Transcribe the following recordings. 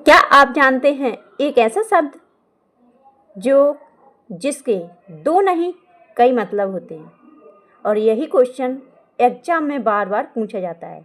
क्या आप जानते हैं एक ऐसा शब्द जिसके दो नहीं कई मतलब होते हैं और यही क्वेश्चन एग्जाम में बार बार पूछा जाता है।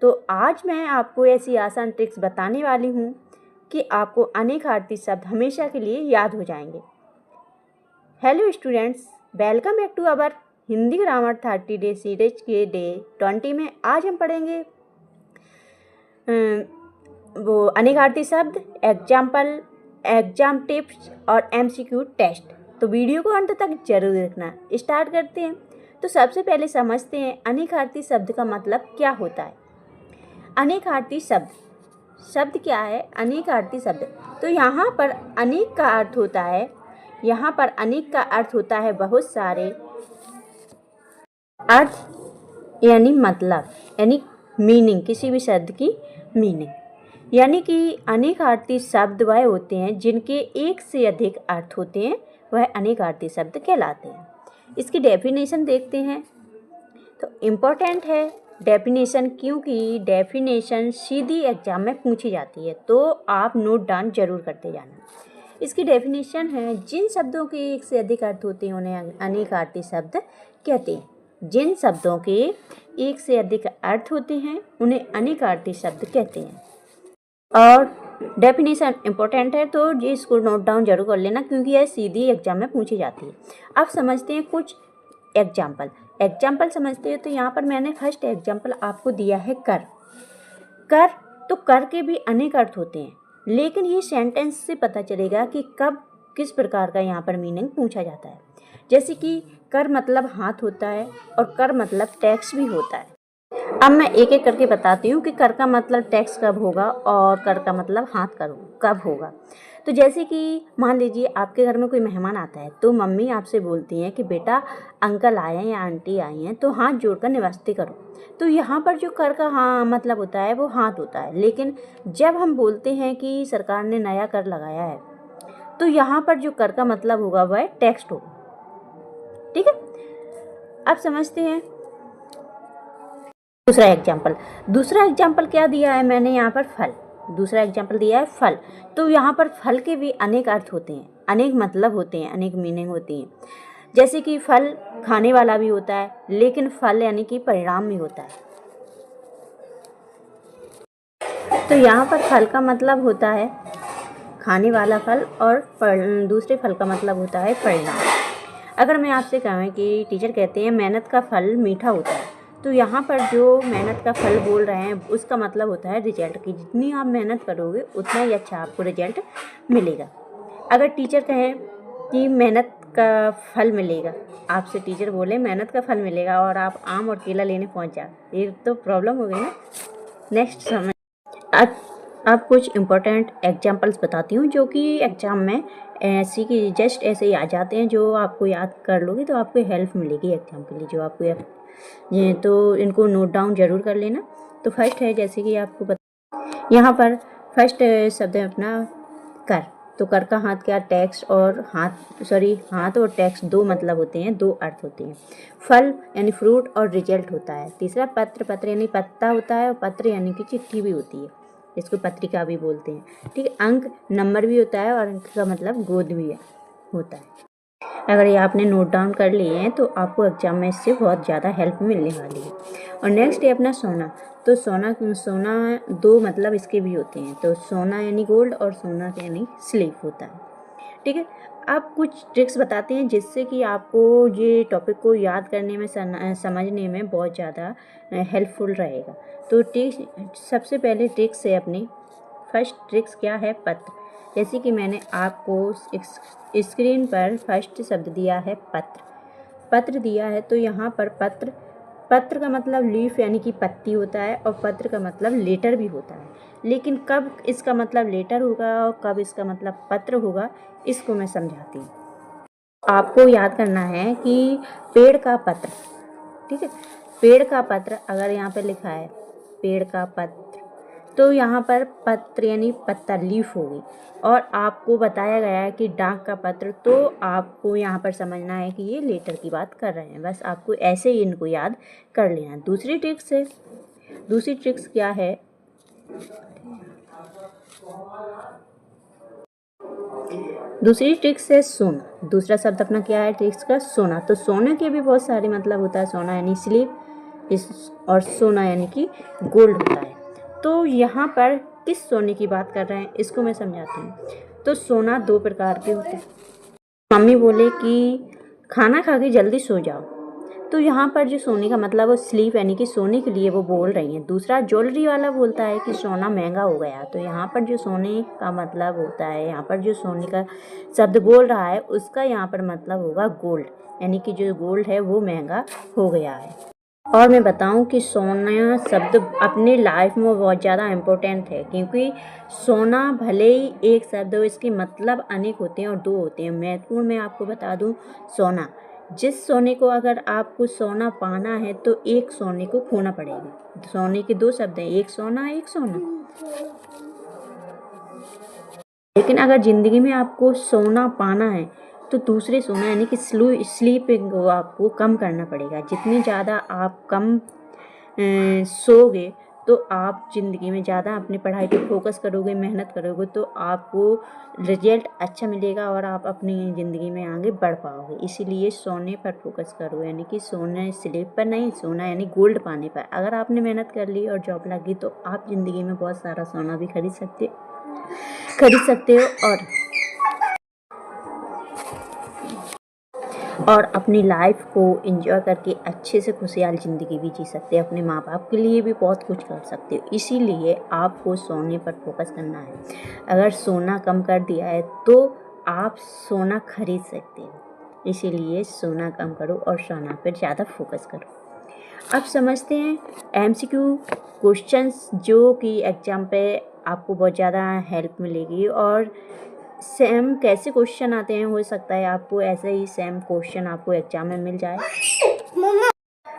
तो आज मैं आपको ऐसी आसान ट्रिक्स बताने वाली हूँ कि आपको अनेकार्थी शब्द हमेशा के लिए याद हो जाएंगे। Hello students, welcome back to our Hindi grammar 30 day series के डे 20 में आज हम पढ़ेंगे वो अनेकार्थी शब्द, एग्जाम टिप्स और एमसीक्यू टेस्ट। तो वीडियो को अंत तक जरूर देखना। स्टार्ट करते हैं। तो सबसे पहले समझते हैं अनेकार्थी शब्द का मतलब क्या होता है। अनेकार्थी शब्द क्या है? अनेकार्थी शब्द, तो यहाँ पर अनेक का अर्थ होता है, बहुत सारे अर्थ यानी मतलब, यानी मीनिंग, किसी भी शब्द की मीनिंग। यानी कि अनेकार्थी शब्द वह होते हैं जिनके एक से अधिक अर्थ होते हैं, वह अनेकार्थी शब्द कहलाते हैं। इसकी डेफिनेशन देखते हैं। तो इम्पोर्टेंट है डेफिनेशन, क्योंकि डेफिनेशन सीधी एग्जाम में पूछी जाती है, तो आप नोट डाउन जरूर करते जाना। इसकी डेफिनेशन है, जिन शब्दों के एक से अधिक अर्थ होते हैं उन्हें अनेकार्थी शब्द कहते हैं। जिन शब्दों के एक से अधिक अर्थ होते हैं उन्हें अनेकार्थी शब्द कहते हैं। और डेफिनेशन इम्पोर्टेंट है, तो ये इसको नोट डाउन जरूर कर लेना, क्योंकि यह सीधी एग्जाम में पूछी जाती है। अब समझते हैं कुछ एग्जाम्पल समझते हैं। तो यहाँ पर मैंने फर्स्ट एग्जाम्पल आपको दिया है कर। तो कर के भी अनेक अर्थ होते हैं, लेकिन ये सेंटेंस से पता चलेगा कि कब किस प्रकार का यहाँ पर मीनिंग पूछा जाता है। जैसे कि कर मतलब हाथ होता है और कर मतलब टैक्स भी होता है। अब मैं एक एक करके बताती हूँ कि कर का मतलब टैक्स कब होगा और कर का मतलब हाथ कब होगा। तो जैसे कि मान लीजिए आपके घर में कोई मेहमान आता है, तो मम्मी आपसे बोलती हैं कि बेटा अंकल आए हैं या आंटी आई हैं, तो हाथ जोड़कर नमस्ते करो। तो यहाँ पर जो कर का हाँ मतलब होता है वो हाथ होता है। लेकिन जब हम बोलते हैं कि सरकार ने नया कर लगाया है, तो यहाँ पर जो कर का मतलब होगा वह टैक्स होगा। ठीक है, अब समझते हैं दूसरा एग्जाम्पल क्या दिया है मैंने यहाँ पर? फल। दूसरा एग्जाम्पल दिया है फल। तो यहाँ पर फल के भी अनेक अर्थ होते हैं, अनेक मतलब होते हैं, अनेक मीनिंग होती हैं। जैसे कि फल खाने वाला भी होता है, लेकिन फल यानी कि परिणाम भी होता है। तो यहाँ पर फल का मतलब होता है खाने वाला फल और दूसरे फल का मतलब होता है परिणाम। अगर मैं आपसे कहूँ कि टीचर कहते हैं मेहनत का फल मीठा होता है, तो यहाँ पर जो मेहनत का फल बोल रहे हैं उसका मतलब होता है रिजल्ट, की जितनी आप मेहनत करोगे उतना ही अच्छा आपको रिजल्ट मिलेगा। अगर टीचर कहें कि मेहनत का फल मिलेगा, आपसे टीचर बोले मेहनत का फल मिलेगा और आप आम और केला लेने पहुँच जाओ, ये तो प्रॉब्लम हो गई ना। नेक्स्ट समय अब कुछ इम्पोर्टेंट एग्जाम्पल्स बताती हूँ जो कि एग्ज़ाम में ऐसी कि जस्ट ऐसे ही आ जाते हैं। जो आपको याद कर लोगे तो आपको हेल्प मिलेगी एग्ज़ाम के लिए, जो आपको ये तो इनको नोट डाउन जरूर कर लेना। तो फर्स्ट है, जैसे कि आपको यहाँ पर फर्स्ट शब्द है अपना कर। तो कर का हाथ क्या? टैक्स और हाथ और टैक्स दो मतलब होते हैं, दो अर्थ होते हैं। फल यानी फ्रूट और रिजल्ट होता है। तीसरा पत्र यानी पत्ता होता है और पत्र यानी कि चिट्ठी भी होती है, इसको पत्रिका भी बोलते हैं। ठीक है, अंक नंबर भी होता है और अंक का मतलब गोद भी होता है। अगर ये आपने नोट डाउन कर लिए हैं तो आपको एग्जाम में इससे बहुत ज़्यादा हेल्प मिलने वाली है। और नेक्स्ट है अपना सोना। तो सोना दो मतलब इसके भी होते हैं। तो सोना यानी गोल्ड और सोना यानी स्लीप होता है। ठीक है, अब कुछ ट्रिक्स बताते हैं जिससे कि आपको ये टॉपिक को याद करने में समझने में बहुत ज़्यादा हेल्पफुल रहेगा। तो सबसे पहले ट्रिक्स है अपनी, फर्स्ट ट्रिक्स क्या है? पत्र। जैसे कि मैंने आपको स्क्रीन पर फर्स्ट शब्द दिया है पत्र दिया है। तो यहाँ पर पत्र का मतलब लीफ यानी कि पत्ती होता है और पत्र का मतलब लेटर भी होता है। लेकिन कब इसका मतलब लेटर होगा और कब इसका मतलब पत्र होगा, इसको मैं समझाती हूँ। आपको याद करना है कि पेड़ का पत्र, ठीक है, पेड़ का पत्र अगर यहाँ पर लिखा है पेड़ का पत्र, तो यहाँ पर पत्र यानी पत्ता लीफ होगी। और आपको बताया गया है कि डाक का पत्र, तो आपको यहाँ पर समझना है कि ये लेटर की बात कर रहे हैं। बस आपको ऐसे ही इनको याद कर लेना। दूसरी ट्रिक्स क्या है? दूसरी ट्रिक्स है सोना। दूसरा शब्द अपना क्या है ट्रिक्स का? सोना। तो सोने के भी बहुत सारे मतलब होता है। सोना यानी स्लीप, और सोना यानी कि गोल्ड होता है। तो यहाँ पर किस सोने की बात कर रहे हैं इसको मैं समझाती हूँ। तो सोना दो प्रकार के होते हैं। मम्मी बोले कि खाना खा के जल्दी सो जाओ, तो यहाँ पर जो सोने का मतलब वो स्लीप यानी कि सोने के लिए वो बोल रही हैं। दूसरा ज्वेलरी वाला बोलता है कि सोना महंगा हो गया। तो यहाँ पर जो सोने का मतलब होता है, यहाँ पर जो सोने का शब्द बोल रहा है उसका यहाँ पर मतलब होगा गोल्ड, यानी कि जो गोल्ड है वो महंगा हो गया है। और मैं बताऊं कि सोना शब्द अपने लाइफ में बहुत ज़्यादा इम्पोर्टेंट है, क्योंकि सोना भले ही एक शब्द हो, इसके मतलब अनेक होते हैं और दो होते हैं। महत्वपूर्ण मैं आपको बता दूं, सोना, जिस सोने को अगर आपको सोना पाना है तो एक सोने को खोना पड़ेगा। सोने के दो शब्द हैं, एक सोना एक सोना। लेकिन अगर ज़िंदगी में आपको सोना पाना है तो दूसरे सोना यानी कि स्लीपिंग को आपको कम करना पड़ेगा। जितनी ज़्यादा आप कम सोओगे तो आप ज़िंदगी में ज़्यादा अपनी पढ़ाई पे फोकस करोगे, मेहनत करोगे, तो आपको रिजल्ट अच्छा मिलेगा और आप अपनी ज़िंदगी में आगे बढ़ पाओगे। इसीलिए सोने पर फोकस करो, यानी कि सोने स्लीप पर नहीं, सोना यानी गोल्ड पाने पर। अगर आपने मेहनत कर ली और जॉब लगी तो आप ज़िंदगी में बहुत सारा सोना भी खरीद सकते हो और अपनी लाइफ को एंजॉय करके अच्छे से खुशहाल ज़िंदगी भी जी सकते हैं। अपने माँ बाप के लिए भी बहुत कुछ कर सकते हो। इसीलिए आपको सोने पर फोकस करना है। अगर सोना कम कर दिया है तो आप सोना खरीद सकते हो। इसीलिए सोना कम करो और सोना पर ज़्यादा फोकस करो। अब समझते हैं MCQ क्वेश्चंस, जो कि एग्ज़ाम पे आपको बहुत ज़्यादा हेल्प मिलेगी। और सेम कैसे क्वेश्चन आते हैं, हो सकता है आपको ऐसे ही सेम क्वेश्चन आपको एग्जाम में मिल जाए।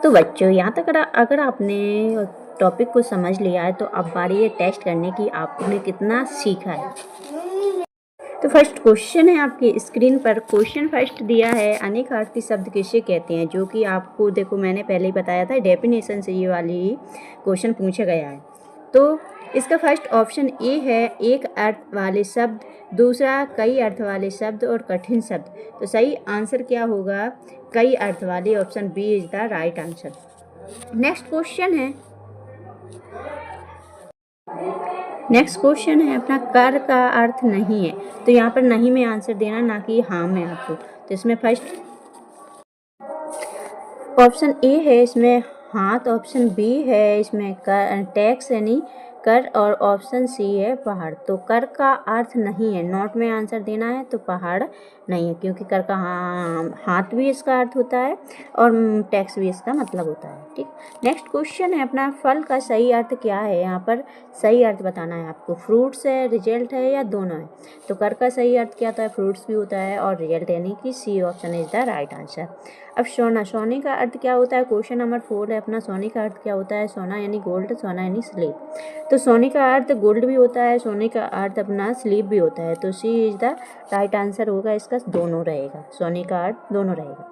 तो बच्चों, यहाँ तक अगर आपने टॉपिक को समझ लिया है तो अब बारी है टेस्ट करने की, आपने कितना सीखा है। तो फर्स्ट क्वेश्चन है आपकी स्क्रीन पर। क्वेश्चन फर्स्ट दिया है, अनेकार्थी शब्द किसे कहते हैं, जो कि आपको देखो मैंने पहले ही बताया था, डेफिनेशन से ये वाली क्वेश्चन पूछा गया है। तो इसका फर्स्ट ऑप्शन ए है एक अर्थ वाले शब्द, दूसरा कई अर्थ वाले शब्द और कठिन शब्द। तो सही आंसर क्या होगा? कई अर्थ वाले, option B is the right answer. Next question है अपना, कर का अर्थ नहीं है। तो यहाँ पर नहीं में आंसर देना, ना कि हाँ में आपको। तो इसमें फर्स्ट ऑप्शन ए है, इसमें हाथ। ऑप्शन बी है इसमें टैक्स यानी कर, और ऑप्शन सी है पहाड़। तो कर का अर्थ नहीं है, नॉट में आंसर देना है, तो पहाड़ नहीं है, क्योंकि कर का हाथ भी इसका अर्थ होता है और टैक्स भी इसका मतलब होता है। ठीक। नेक्स्ट क्वेश्चन है अपना, फल का सही अर्थ क्या है। यहाँ पर सही अर्थ बताना है आपको। फ्रूट्स है, रिजल्ट है, या दोनों है। तो कर का सही अर्थ क्या होता है? फ्रूट्स भी होता है और रिजल्ट, यानी कि C option is the right answer. अब सोना, सोने का अर्थ क्या होता है? क्वेश्चन नंबर 4 है अपना, सोने का अर्थ क्या होता है? सोना यानी गोल्ड, सोना यानी स्लीप। तो सोने का अर्थ गोल्ड भी होता है, सोने का अर्थ अपना स्लीप भी होता है। तो सी इज द राइट आंसर होगा इसका, दोनों रहेगा, सोने का अर्थ दोनों रहेगा।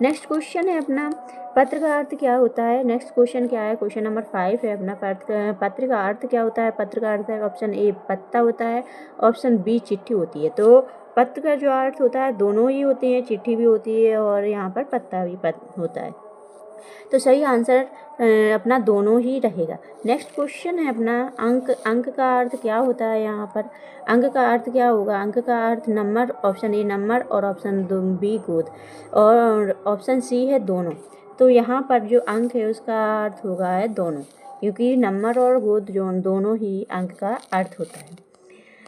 नेक्स्ट क्वेश्चन है अपना, पत्र का अर्थ क्या होता है। नेक्स्ट क्वेश्चन क्या है? क्वेश्चन नंबर 5 है अपना, पत्र का अर्थ क्या होता है? पत्र का अर्थ है ऑप्शन ए पत्ता होता है, ऑप्शन बी चिट्ठी होती है। तो पत्र का जो अर्थ होता है दोनों ही होती हैं, चिट्ठी भी होती है और यहाँ पर पत्ता भी होता है। तो सही आंसर अपना दोनों ही रहेगा। नेक्स्ट क्वेश्चन है अपना, अंक का अर्थ क्या होता है। यहाँ पर अंक का अर्थ क्या होगा? अंक का अर्थ नंबर, ऑप्शन ए नंबर और ऑप्शन बी गोद और ऑप्शन सी है दोनों। तो यहाँ पर जो अंक है उसका अर्थ होगा है दोनों, क्योंकि नंबर और गोद जो दोनों ही अंक का अर्थ होता है।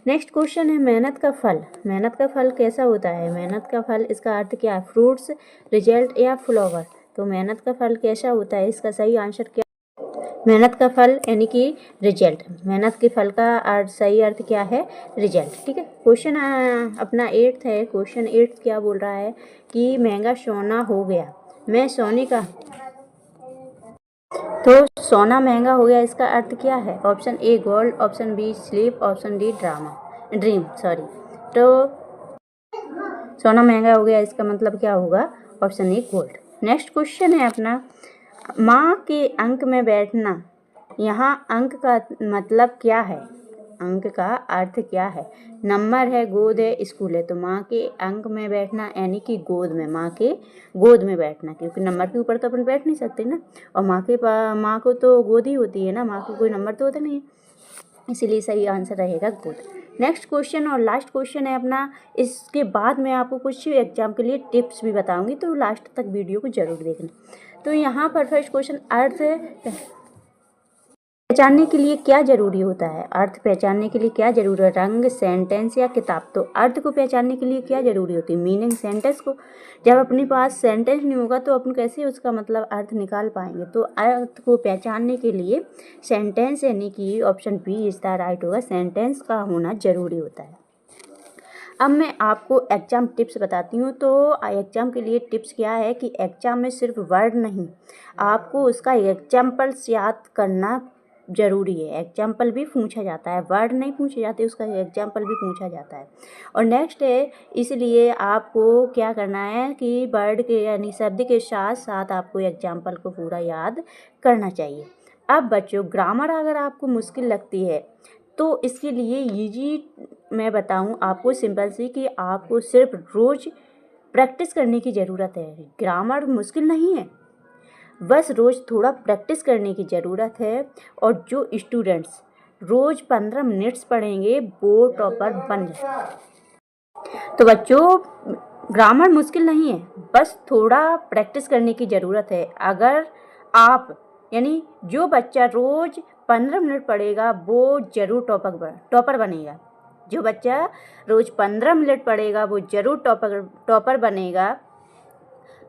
नेक्स्ट क्वेश्चन है, मेहनत का फल। मेहनत का फल कैसा होता है? मेहनत का फल इसका अर्थ क्या है? फ्रूट्स, रिजल्ट या फ्लावर। तो मेहनत का फल कैसा होता है? इसका सही आंसर क्या? मेहनत का फल यानी कि रिजल्ट। मेहनत के फल का अर्थ, सही अर्थ क्या है? रिजल्ट। ठीक है। क्वेश्चन अपना 8th है। क्वेश्चन 8th क्या बोल रहा है कि महंगा सोना हो गया, मैं सोने का। तो सोना महंगा हो गया, इसका अर्थ क्या है? Option A gold, option B sleep, option D dream. तो सोना महंगा हो गया, इसका मतलब क्या होगा? Option A gold. Next question है अपना, माँ के अंक में बैठना। यहाँ अंक का मतलब क्या है? अंक का अर्थ क्या है? नंबर है, गोद है, स्कूल है। तो माँ के अंक में बैठना यानी कि गोद में, माँ के गोद में बैठना, क्योंकि नंबर के ऊपर तो अपन बैठ नहीं सकते ना। और माँ को तो गोद ही होती है ना, माँ को कोई नंबर तो होता नहीं है, इसीलिए सही आंसर रहेगा गोद। नेक्स्ट क्वेश्चन और लास्ट क्वेश्चन है अपना। इसके बाद मैं आपको कुछ एग्जाम के लिए टिप्स भी बताऊंगी, तो लास्ट तक वीडियो को जरूर देखना। तो यहाँ पर फर्स्ट क्वेश्चन, अर्थ पहचानने के लिए क्या जरूरी होता है? अर्थ पहचानने के लिए क्या जरूरी है? रंग, सेंटेंस या किताब? तो अर्थ को पहचानने के लिए क्या जरूरी होती है? मीनिंग, सेंटेंस को। जब अपने पास सेंटेंस नहीं होगा तो अपन कैसे उसका मतलब अर्थ निकाल पाएंगे? तो अर्थ को पहचानने के लिए सेंटेंस यानी कि ऑप्शन बी इसका राइट होगा, सेंटेंस का होना जरूरी होता है। अब मैं आपको एग्ज़ाम टिप्स बताती हूँ। तो एग्ज़ाम के लिए टिप्स क्या है कि एग्ज़ाम में सिर्फ वर्ड नहीं, आपको उसका एग्जाम्पल्स याद करना ज़रूरी है। एग्जाम्पल भी पूछा जाता है, वर्ड नहीं पूछे जाते, उसका एग्जाम्पल भी पूछा जाता है। और नेक्स्ट है, इसलिए आपको क्या करना है कि वर्ड के यानी शब्द के साथ साथ आपको एग्जाम्पल को पूरा याद करना चाहिए। अब बच्चों, ग्रामर अगर आपको मुश्किल लगती है तो इसके लिए ईजी मैं बताऊं आपको सिंपल सी कि आपको सिर्फ रोज़ प्रैक्टिस करने की ज़रूरत है। ग्रामर मुश्किल नहीं है, बस रोज़ थोड़ा प्रैक्टिस करने की ज़रूरत है। और जो स्टूडेंट्स रोज़ 15 मिनट्स पढ़ेंगे वो टॉपर बन जाए। तो बच्चों, ग्रामर मुश्किल नहीं है, बस थोड़ा प्रैक्टिस करने की ज़रूरत है। अगर आप यानी जो बच्चा रोज़ 15 मिनट पढ़ेगा वो ज़रूर टॉपर बनेगा। जो बच्चा रोज़ 15 मिनट पढ़ेगा वो ज़रूर टॉपर बनेगा।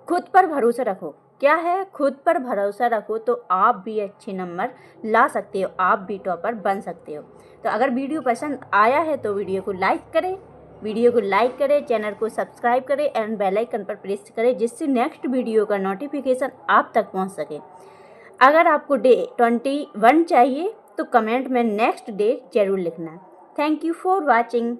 खुद पर भरोसा रखो। क्या है? खुद पर भरोसा रखो तो आप भी अच्छे नंबर ला सकते हो, आप भी टॉपर बन सकते हो। तो अगर वीडियो पसंद आया है तो वीडियो को लाइक करें, चैनल को सब्सक्राइब करें एंड बेल आइकन पर प्रेस करें, जिससे नेक्स्ट वीडियो का नोटिफिकेशन आप तक पहुंच सके। अगर आपको डे 21 चाहिए तो कमेंट में नेक्स्ट डे जरूर लिखना। Thank you for watching.